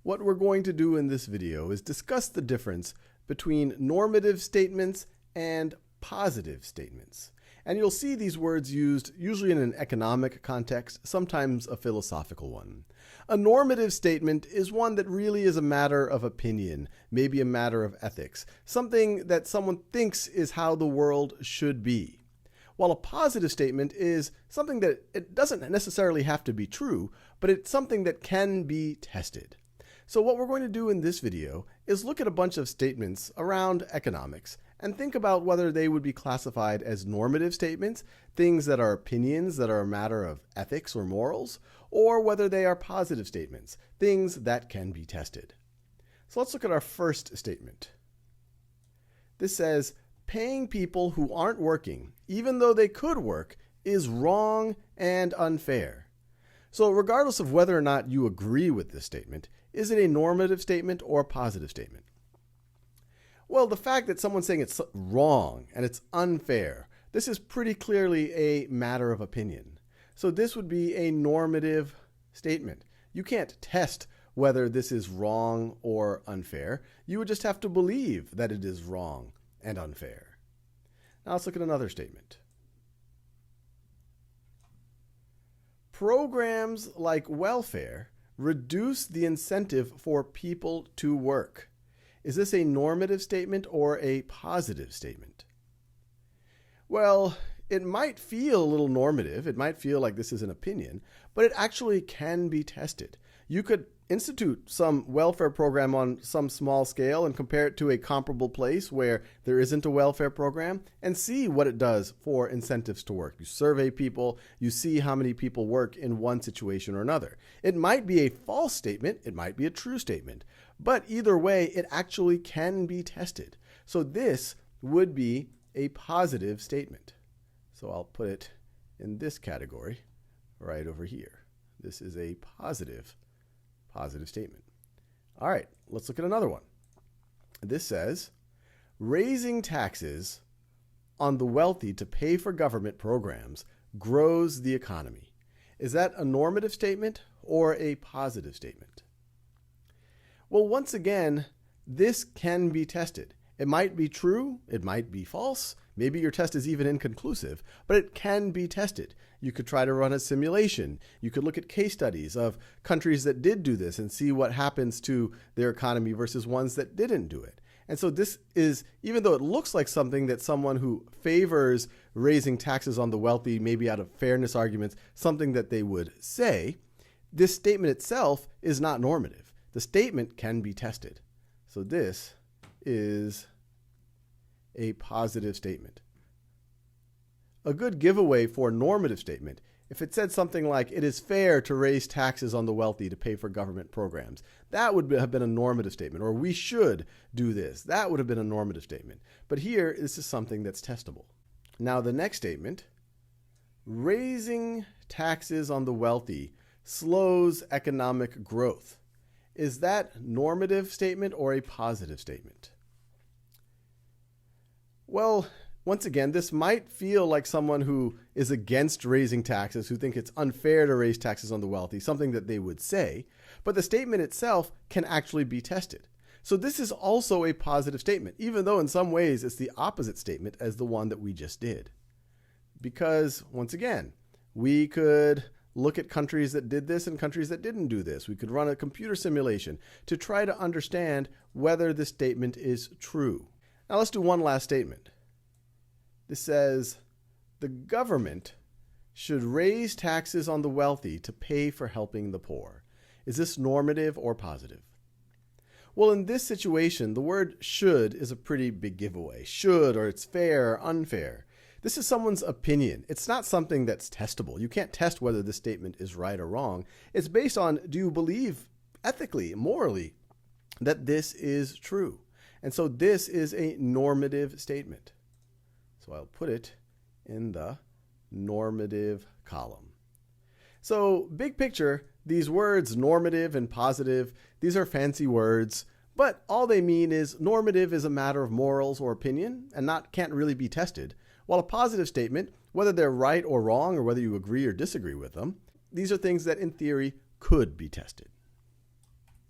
What we're going to do in this video is discuss the difference between normative statements and positive statements. And you'll see these words used usually in an economic context, sometimes a philosophical one. A normative statement is one that really is a matter of opinion, maybe a matter of ethics, something that someone thinks is how the world should be. While a positive statement is something that it doesn't necessarily have to be true, but it's something that can be tested. So what we're going to do in this video is look at a bunch of statements around economics and think about whether they would be classified as normative statements, things that are opinions that are a matter of ethics or morals, or whether they are positive statements, things that can be tested. So let's look at our first statement. This says, paying people who aren't working, even though they could work, is wrong and unfair. So regardless of whether or not you agree with this statement, is it a normative statement or a positive statement? Well, the fact that someone's saying it's wrong and it's unfair, this is pretty clearly a matter of opinion. So this would be a normative statement. You can't test whether this is wrong or unfair. You would just have to believe that it is wrong and unfair. Now let's look at another statement. Programs like welfare reduce the incentive for people to work. Is this a normative statement or a positive statement? Well, it might feel a little normative. It might feel like this is an opinion, but it actually can be tested. You could institute some welfare program on some small scale and compare it to a comparable place where there isn't a welfare program and see what it does for incentives to work. You survey people, you see how many people work in one situation or another. It might be a false statement, it might be a true statement, but either way, it actually can be tested. So this would be a positive statement. So I'll put it in this category right over here. This is a positive statement. All right, let's look at another one. This says, raising taxes on the wealthy to pay for government programs grows the economy. Is that a normative statement or a positive statement? Well, once again, this can be tested. It might be true, it might be false, maybe your test is even inconclusive, but it can be tested. You could try to run a simulation. You could look at case studies of countries that did do this and see what happens to their economy versus ones that didn't do it. And so this is, even though it looks like something that someone who favors raising taxes on the wealthy, maybe out of fairness arguments, something that they would say, this statement itself is not normative. The statement can be tested. So this is a positive statement. A good giveaway for a normative statement, if it said something like, it is fair to raise taxes on the wealthy to pay for government programs, that would have been a normative statement, or we should do this. That would have been a normative statement. But here, this is something that's testable. Now the next statement, raising taxes on the wealthy slows economic growth. Is that normative statement or a positive statement? Well, once again, this might feel like someone who is against raising taxes, who think it's unfair to raise taxes on the wealthy, something that they would say, but the statement itself can actually be tested. So this is also a positive statement, even though in some ways it's the opposite statement as the one that we just did. Because, once again, we could look at countries that did this and countries that didn't do this. We could run a computer simulation to try to understand whether this statement is true. Now let's do one last statement. This says, the government should raise taxes on the wealthy to pay for helping the poor. Is this normative or positive? Well, in this situation, the word should is a pretty big giveaway. Should, or it's fair or unfair. This is someone's opinion. It's not something that's testable. You can't test whether this statement is right or wrong. It's based on, do you believe ethically, morally, that this is true? And so this is a normative statement. So I'll put it in the normative column. So big picture, these words normative and positive, these are fancy words, but all they mean is normative is a matter of morals or opinion and can't really be tested, while a positive statement, whether they're right or wrong or whether you agree or disagree with them, these are things that in theory could be tested.